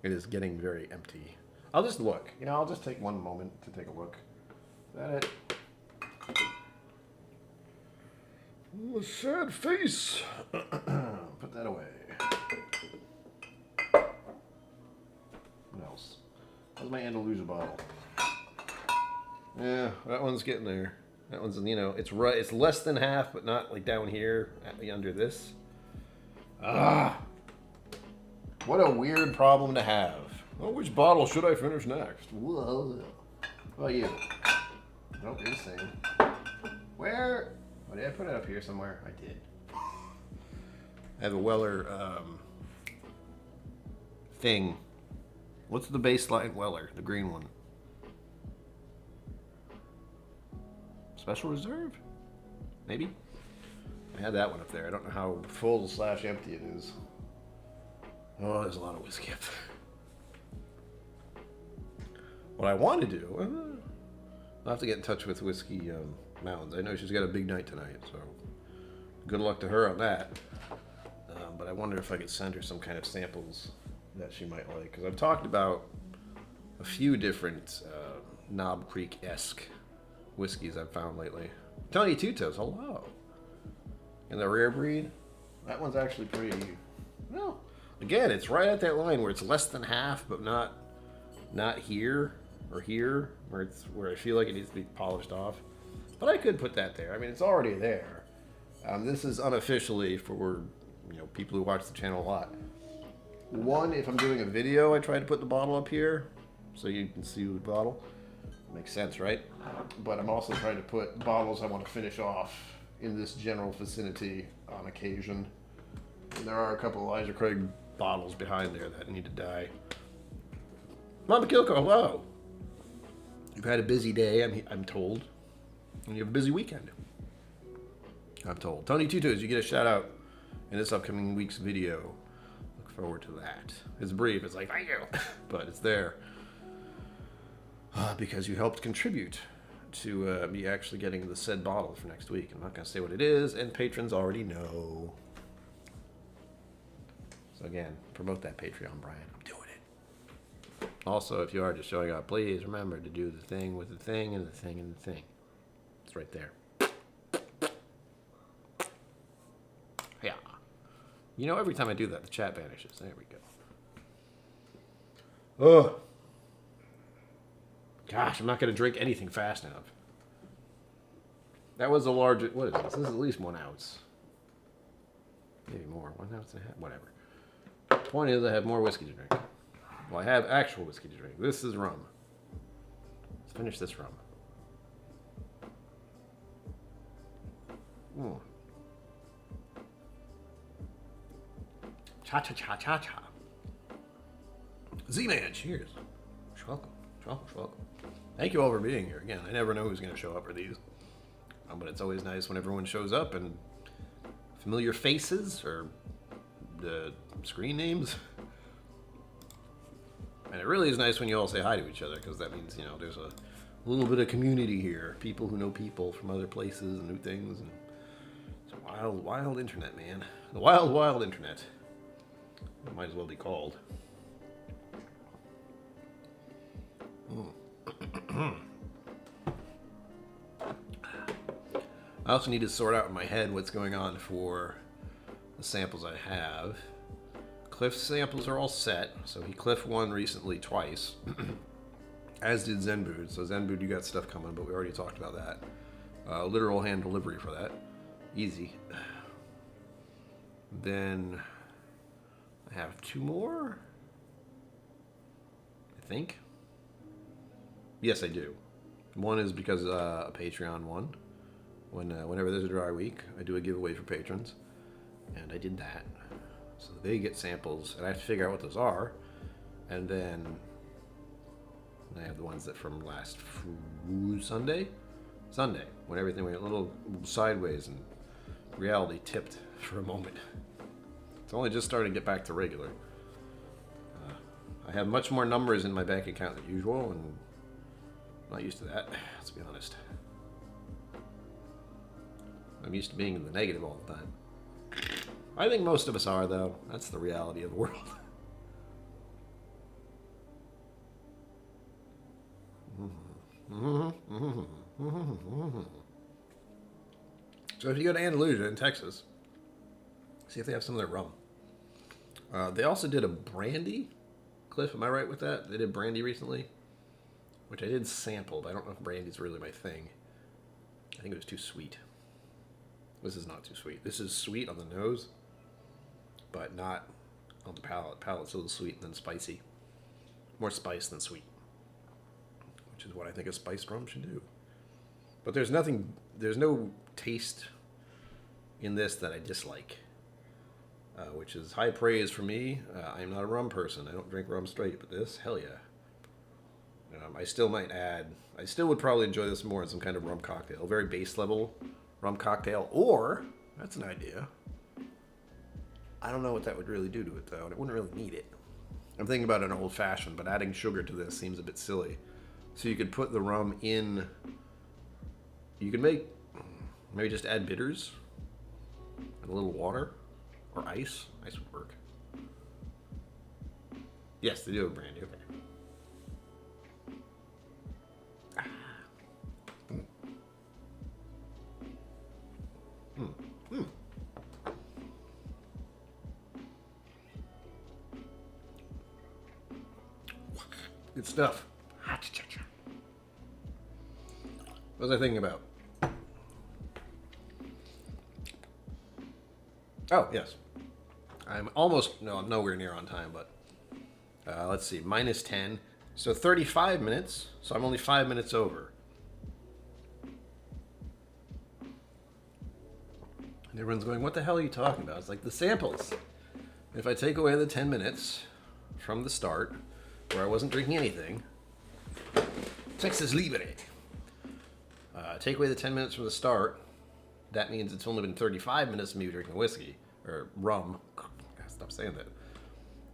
It is getting very empty. I'll just look. You know, I'll just take one moment to take a look. Is that it? Oh, sad face. Put that away. What else? How's my Andalusia bottle? Yeah, that one's getting there. That one's, you know, it's right. It's less than half, but not like down here under this. What a weird problem to have. Well, which bottle should I finish next? Whoa. What about you? Nope, you're the same. Where? Oh, did I put it up here somewhere? I did. I have a Weller thing. What's the baseline Weller? The green one. Special Reserve? Maybe? I had that one up there. I don't know how full / empty it is. Oh, there's a lot of whiskey up there. What I want to do, I'll have to get in touch with Whiskey Mountains. I know she's got a big night tonight, so good luck to her on that. But I wonder if I could send her some kind of samples that she might like. Because I've talked about a few different Knob Creek-esque whiskeys I've found lately. Tony Tutos, hello. And the rare breed, that one's actually pretty, well, again, it's right at that line where it's less than half, but not here or here, where I feel like it needs to be polished off. But I could put that there. I mean, it's already there. This is unofficially for people who watch the channel a lot. One, if I'm doing a video, I try to put the bottle up here so you can see the bottle. Makes sense, right? But I'm also trying to put bottles I want to finish off in this general vicinity on occasion. And there are a couple of Elijah Craig bottles behind there that need to die. Mama KillCo, hello. You've had a busy day, I'm told. And you have a busy weekend, I'm told. Tony Tutus, you get a shout out in this upcoming week's video. Look forward to that. It's brief, it's like, thank you. But it's there. Because you helped contribute to me actually getting the said bottle for next week. I'm not going to say what it is, and patrons already know. So again, promote that Patreon, Brian. I'm doing it. Also, if you are just showing up, please remember to do the thing with the thing and the thing and the thing. It's right there. Yeah. Every time I do that, the chat vanishes. There we go. Ugh. Gosh, I'm not going to drink anything fast enough. That was a large... What is this? This is at least 1 ounce. Maybe more. 1 ounce and a half. Whatever. The point is I have more whiskey to drink. Well, I have actual whiskey to drink. This is rum. Let's finish this rum. Cha-cha-cha-cha-cha. Z-Man, cheers. Welcome. Welcome. Thank you all for being here. Again, I never know who's going to show up for these. But it's always nice when everyone shows up and familiar faces or the screen names. And it really is nice when you all say hi to each other, because that means, there's a little bit of community here. People who know people from other places and new things. And it's a wild, wild internet, man. The wild, wild internet. It might as well be called. I also need to sort out in my head what's going on for the samples I have. Cliff's samples are all set. So he Cliff won recently twice, as did Zenbood. So Zenbood, you got stuff coming, but we already talked about that. Literal hand delivery for that. Easy. Then I have 2 more, I think. Yes, I do. One is because a Patreon one. Whenever there's a dry week, I do a giveaway for patrons. And I did that. So they get samples, and I have to figure out what those are. And then I have the ones that from last Sunday, when everything went a little sideways and reality tipped for a moment. It's only just starting to get back to regular. I have much more numbers in my bank account than usual, and I'm not used to that, let's be honest. I'm used to being in the negative all the time. I think most of us are, though. That's the reality of the world. So if you go to Andalusia in Texas, see if they have some of their rum. They also did a brandy. Cliff, am I right with that? They did brandy recently, which I did sample, but I don't know if brandy's really my thing. I think it was too sweet. This is not too sweet. This is sweet on the nose, but not on the palate. Palate's a little sweet and then spicy. More spice than sweet, which is what I think a spiced rum should do. But there's no taste in this that I dislike, which is high praise for me. I'm not a rum person. I don't drink rum straight, but this, hell yeah. I still would probably enjoy this more in some kind of rum cocktail, very base level rum cocktail, or, that's an idea. I don't know what that would really do to it, though, and it wouldn't really need it. I'm thinking about an old fashioned, but adding sugar to this seems a bit silly. So you could put the rum in, you could maybe just add bitters and a little water, or ice. Ice would work. Yes, they do have brandy, okay. Good stuff. What was I thinking about? Oh, yes. I'm almost, no, I'm nowhere near on time, but let's see, minus 10. So 35 minutes. So I'm only 5 minutes over. And everyone's going, what the hell are you talking about? It's like the samples. If I take away the 10 minutes from the start, where I wasn't drinking anything, Texas Libre. Take away the 10 minutes from the start, that means it's only been 35 minutes of me drinking whiskey, or rum. Gotta stop saying that.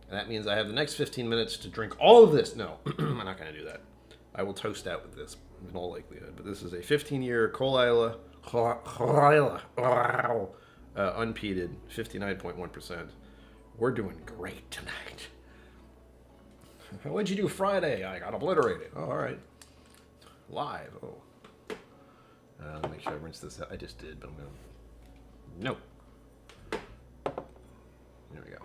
And that means I have the next 15 minutes to drink all of this. No, I'm not going to do that. I will toast out with this, in all likelihood. But this is a 15-year Cole Isla, unpeated, 59.1%. We're doing great tonight. What'd you do Friday? I got obliterated. Oh, all right. Live. Oh. Let me make sure I rinse this out. I just did, but I'm going to... No. There we go.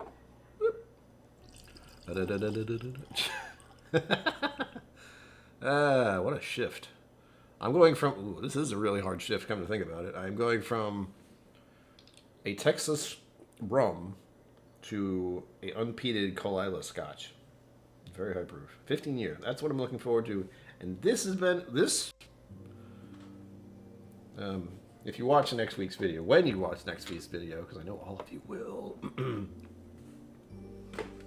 What a shift. I'm going from... Ooh, this is a really hard shift, come to think about it. I'm going from a Texas rum to a unpeated Cole Isla Scotch. Very high proof. 15 years. That's what I'm looking forward to. And this has been... This... if you watch next week's video, when you watch next week's video, because I know all of you will,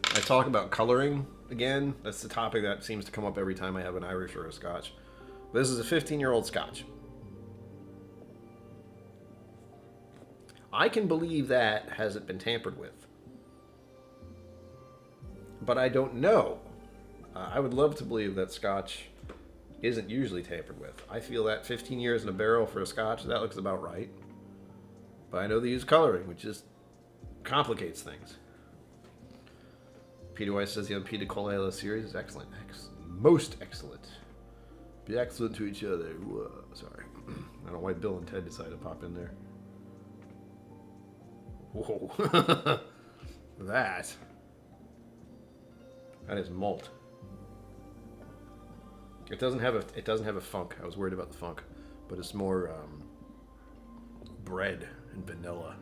I talk about coloring again. That's the topic that seems to come up every time I have an Irish or a Scotch. This is a 15-year-old Scotch. I can believe that hasn't been tampered with. But I don't know. I would love to believe that Scotch isn't usually tampered with. I feel that 15 years in a barrel for a Scotch, that looks about right. But I know they use coloring, which just complicates things. Peter Weiss says the unpeated Cole Isla series is excellent. Most excellent. Be excellent to each other. Whoa, sorry. I don't know why Bill and Ted decided to pop in there. Whoa. That is malt. It doesn't have a funk. I was worried about the funk, but it's more bread and vanilla.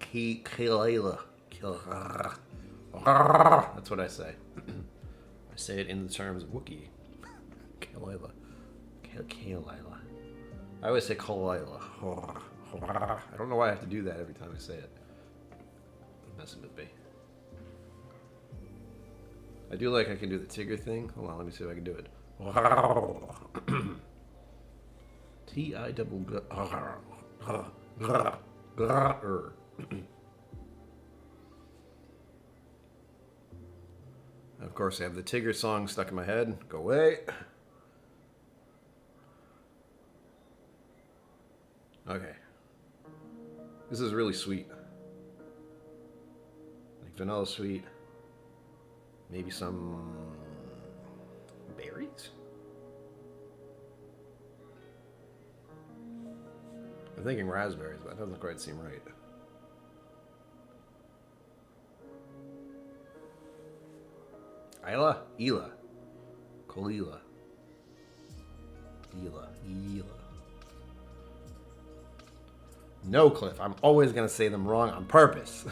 Kilala. That's what I say. I say it in the terms of Wookiee. Kilala. Kilala. I always say Kilala. I don't know why I have to do that every time I say it. Messing with me. I do like I can do the Tigger thing. Hold on, let me see if I can do it. T-I-double-G-R. Of course, I have the Tigger song stuck in my head. Go away. Okay. This is really sweet. Like vanilla sweet. Maybe some berries? I'm thinking raspberries, but that doesn't quite seem right. Ela? Colila. Ela. No, Cliff, I'm always going to say them wrong on purpose.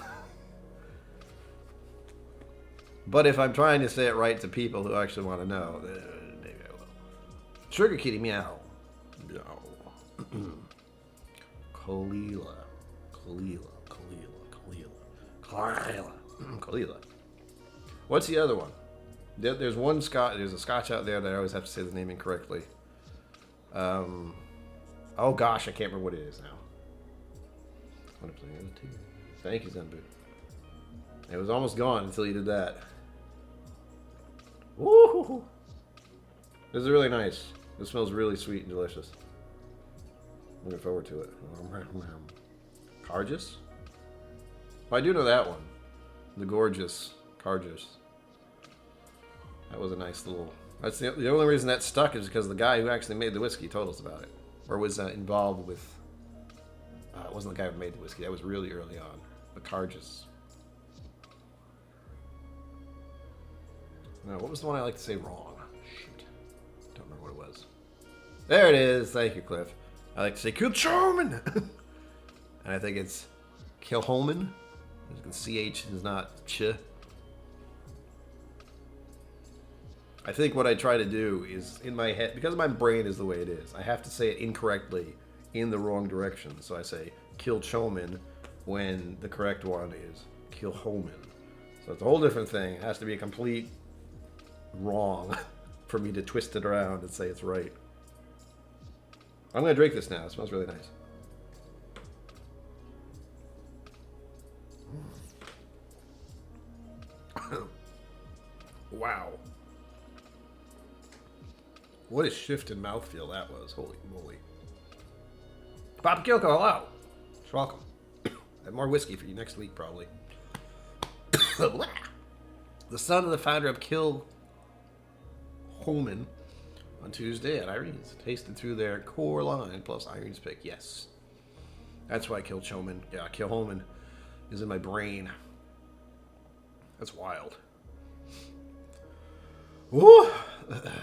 But if I'm trying to say it right to people who actually want to know, maybe I will. Sugar Kitty meow. No. Colila. What's the other one? There's one Scotch. There's a Scotch out there that I always have to say the name incorrectly. Oh gosh, I can't remember what it is now. Thank you, Zenbu. It was almost gone until you did that. Woo! This is really nice. This smells really sweet and delicious. Looking forward to it. Cargis? Oh, I do know that one. The gorgeous Cargis. That was a nice little... That's the only reason that stuck is because the guy who actually made the whiskey told us about it. Or was involved with... it wasn't the guy who made the whiskey. That was really early on. The Cargis. No, what was the one I like to say wrong? Shoot. Don't remember what it was. There it is. Thank you, Cliff. I like to say Kilchoman, and I think it's Kilholman. As you can see, CH is not ch. I think what I try to do is, in my head, because my brain is the way it is, I have to say it incorrectly in the wrong direction. So I say Kilchoman when the correct one is Kilholman. So it's a whole different thing. It has to be a complete wrong for me to twist it around and say it's right. I'm going to drink this now. It smells really nice. Wow. What a shift in mouthfeel that was. Holy moly. Papa KillCo, hello. You're welcome. I have more whiskey for you next week, probably. The son of the founder of KillCo on Tuesday at Irene's. Tasted through their core line plus Irene's pick. Yes. That's why Kilchoman, yeah, Kilholman is in my brain. That's wild. Woo!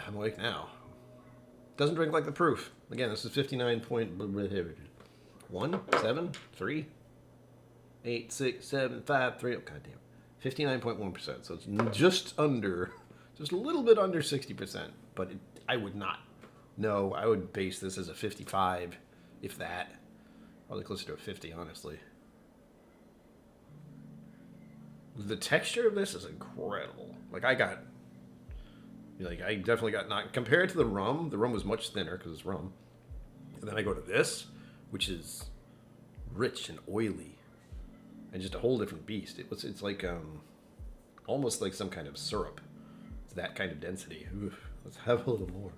I'm awake now. Doesn't drink like the proof. Again, this is 59.173 8 6 7 5 3. Oh, goddamn. 59.1%. So it's just under, just a little bit under 60%. But I would not. No, I would base this as a 55, if that. Probably closer to a 50, honestly. The texture of this is incredible. Like, I definitely got not compared to the rum. The rum was much thinner because it's rum. And then I go to this, which is rich and oily, and just a whole different beast. It's like almost like some kind of syrup. It's that kind of density. Oof, let's have a little more.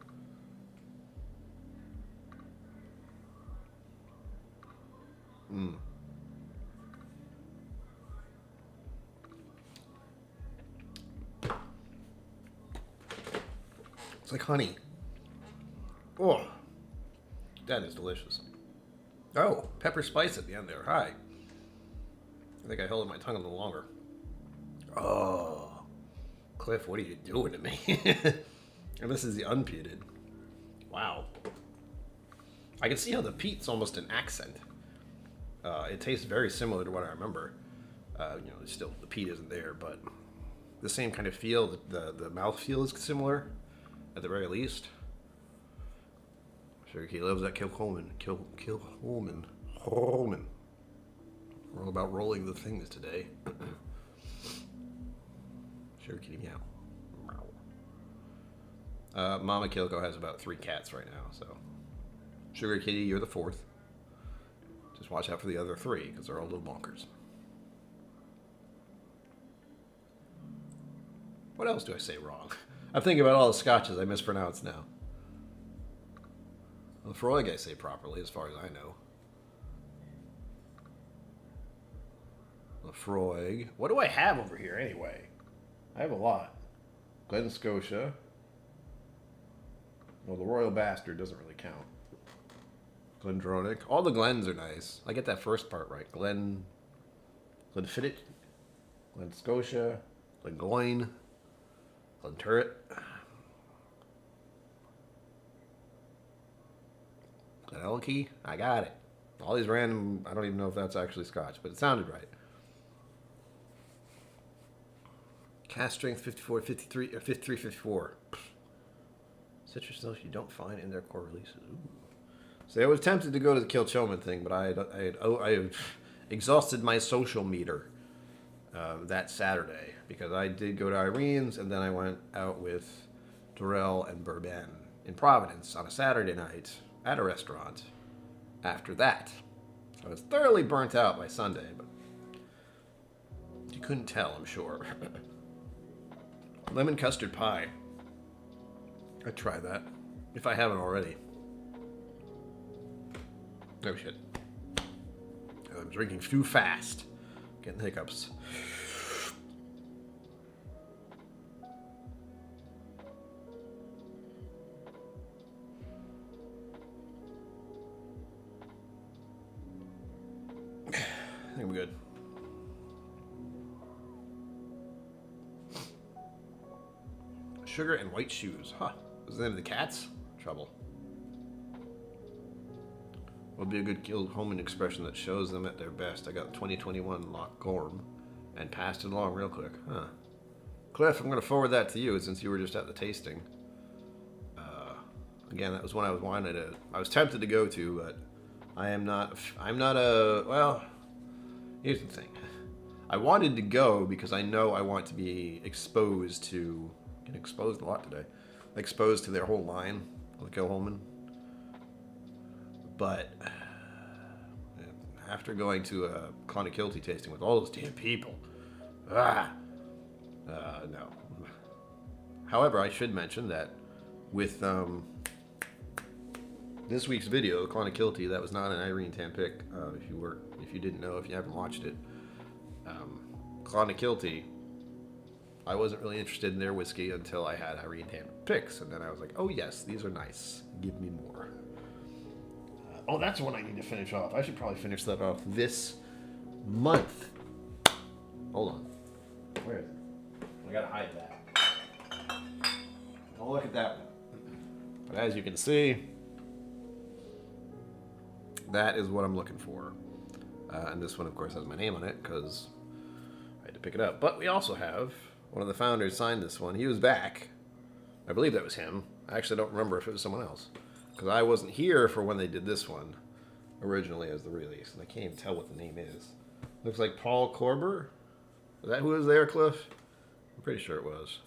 It's like honey. Oh, that is delicious. Oh, pepper spice at the end there. Hi. I think I held my tongue a little longer. Oh, Cliff, what are you doing to me? And this is the unpeated. Wow. I can see how the peat's almost an accent. It tastes very similar to what I remember. Still the peat isn't there, but the same kind of feel. The mouth feel is similar, at the very least. Sure, he loves that Kilholman. Kilholman. Holman. We're all about rolling the things today. Sure, kitty meow. Mama KillCo has about 3 cats right now, so Sugar Kitty, you're the 4th. Just watch out for the other 3, because they're all little bonkers. What else do I say wrong? I'm thinking about all the scotches I mispronounce now. Lafroig I say properly, as far as I know. Lafroig. What do I have over here, anyway? I have a lot. Glen Scotia. Well, the Royal Bastard doesn't really count. Glendronach. All the Glens are nice. I get that first part right. Glenfiddich. Glen Scotia. Glengoyne. Glenturret. Glenelkey. I got it. All these random, I don't even know if that's actually Scotch, but it sounded right. Cast strength 54, 53, or 53, 54. Citrus notes you don't find in their core releases. Ooh. So I was tempted to go to the Kilchoman thing, but I exhausted my social meter that Saturday, because I did go to Irene's, and then I went out with Dorel and Bourbon in Providence on a Saturday night at a restaurant after that. I was thoroughly burnt out by Sunday, but you couldn't tell, I'm sure. Lemon custard pie. I'd try that, if I haven't already. Oh shit. I'm drinking too fast. Getting hiccups. I think I'm good. Sugar and white shoes. Huh. Was the name of the cats? Trouble. would be a good Kilchoman expression that shows them at their best. I got 2021 Loch Gorm and passed it along real quick. Huh. Cliff, I'm going to forward that to you since you were just at the tasting. Again, that was one I was tempted to go to, but I'm not well, here's the thing. I wanted to go because I know I want to be exposed to, getting exposed a lot today, exposed to their whole line of the Kilchoman. But after going to a Clonakilty tasting with all those damn people, no. However, I should mention that with this week's video, Clonakilty, that was not an Irene Tan pick. If you didn't know, if you haven't watched it, Clonakilty, I wasn't really interested in their whiskey until I had Irene Tan picks, and then I was like, oh yes, these are nice. Give me more. Oh, that's one I need to finish off. I should probably finish that off this month. Hold on. Where is it? I gotta hide that. Don't look at that one. But as you can see, that is what I'm looking for. And this one, of course, has my name on it because I had to pick it up. But we also have one of the founders signed this one. He was back. I believe that was him. I actually don't remember if it was someone else, because I wasn't here for when they did this one originally as the release, and I can't even tell what the name is. Looks like Paul Korber. Is that who was there, Cliff? I'm pretty sure it was.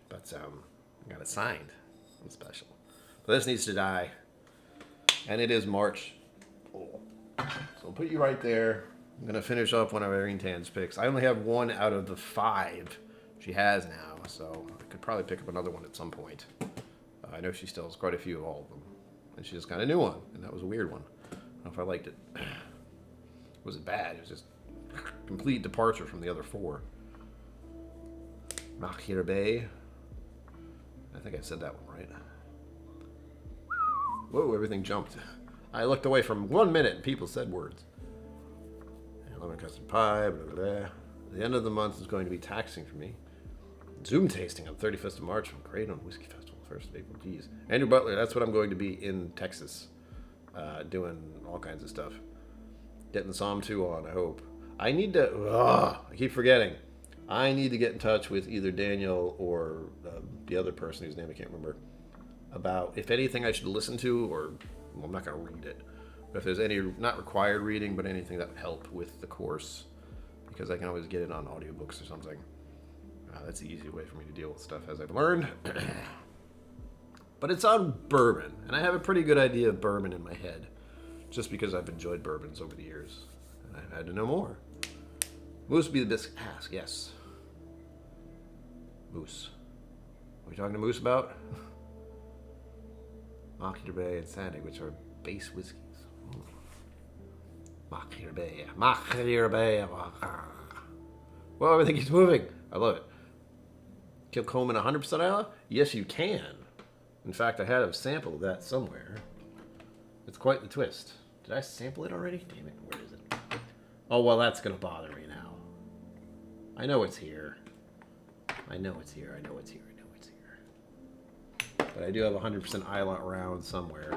But I got it signed. I'm special. But this needs to die, and it is March. Oh. So I'll put you right there. I'm gonna finish up one of Irene Tan's picks. I only have one out of the 5 she has now, so I could probably pick up another one at some point. I know she still has quite a few of all of them, and she just got a new one, and that was a weird one. I don't know if I liked it. Was it bad? It was just complete departure from the other 4. Machir Bay. I think I said that one right. Whoa, everything jumped. I looked away from 1 minute and people said words. And lemon custard pie, blah, blah, blah. The end of the month is going to be taxing for me. Zoom tasting on 31st of March from Great on Whiskey Festival, 1st of April. Geez. Andrew Butler, that's what I'm going to be in Texas, doing all kinds of stuff. Getting Psalm 2 on, I hope. I need to, I keep forgetting. I need to get in touch with either Daniel or the other person whose name I can't remember, about if anything I should listen to, or, well, I'm not going to read it, but if there's any, not required reading, but anything that would help with the course, because I can always get it on audiobooks or something. That's the easy way for me to deal with stuff, as I've learned. But it's on bourbon, and I have a pretty good idea of bourbon in my head, just because I've enjoyed bourbons over the years, and I've had to know more. Moose be the biscuit ask, yes. Moose. What are we talking to Moose about? Machir Bay and Sandy, which are base whiskeys. Machir Bay. Machir Bay. Whoa, everything keeps moving. I love it. Kilchoman 100% Isla? Yes, you can. In fact, I had a sample of that somewhere. It's quite the twist. Did I sample it already? Damn it, where is it? Oh, well, that's going to bother me now. I know it's here. I know it's here. I know it's here. I know it's here. But I do have 100% Isla around somewhere.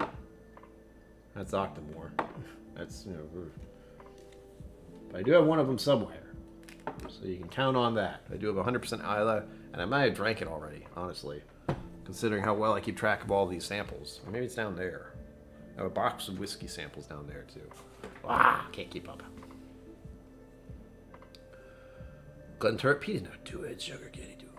That's Octomore. That's, you know. But I do have one of them somewhere. So you can count on that. I do have 100% Isla, and I might have drank it already, honestly, considering how well I keep track of all these samples. Or maybe it's down there. I have a box of whiskey samples down there, too. Can't keep up. Glenturret, Peter, no, do it. Sugar Kitty, do it.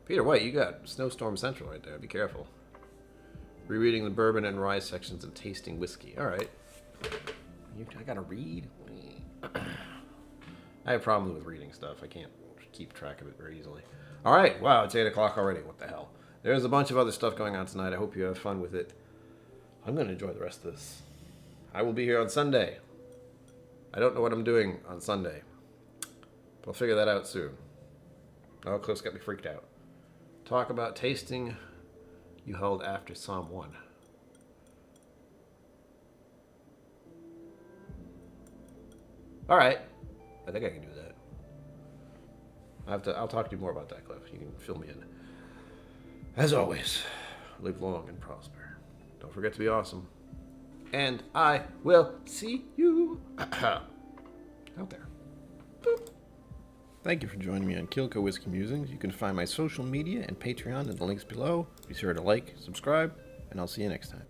Peter White, you got Snowstorm Central right there. Be careful. Rereading the bourbon and rye sections of tasting whiskey. All right. I gotta read. I have problems with reading stuff. I can't keep track of it very easily. All right. Wow, it's 8 o'clock already. What the hell? There's a bunch of other stuff going on tonight. I hope you have fun with it. I'm going to enjoy the rest of this. I will be here on Sunday. I don't know what I'm doing on Sunday, but I'll figure that out soon. Oh, Cliff's got me freaked out. Talk about tasting you held after Psalm 1. All right. I think I can do that. I'll talk to you more about that, Cliff. You can fill me in. As always, live long and prosper. Don't forget to be awesome. And I will see you out there. Boop. Thank you for joining me on KillCo Whiskey Musings. You can find my social media and Patreon in the links below. Be sure to like, subscribe, and I'll see you next time.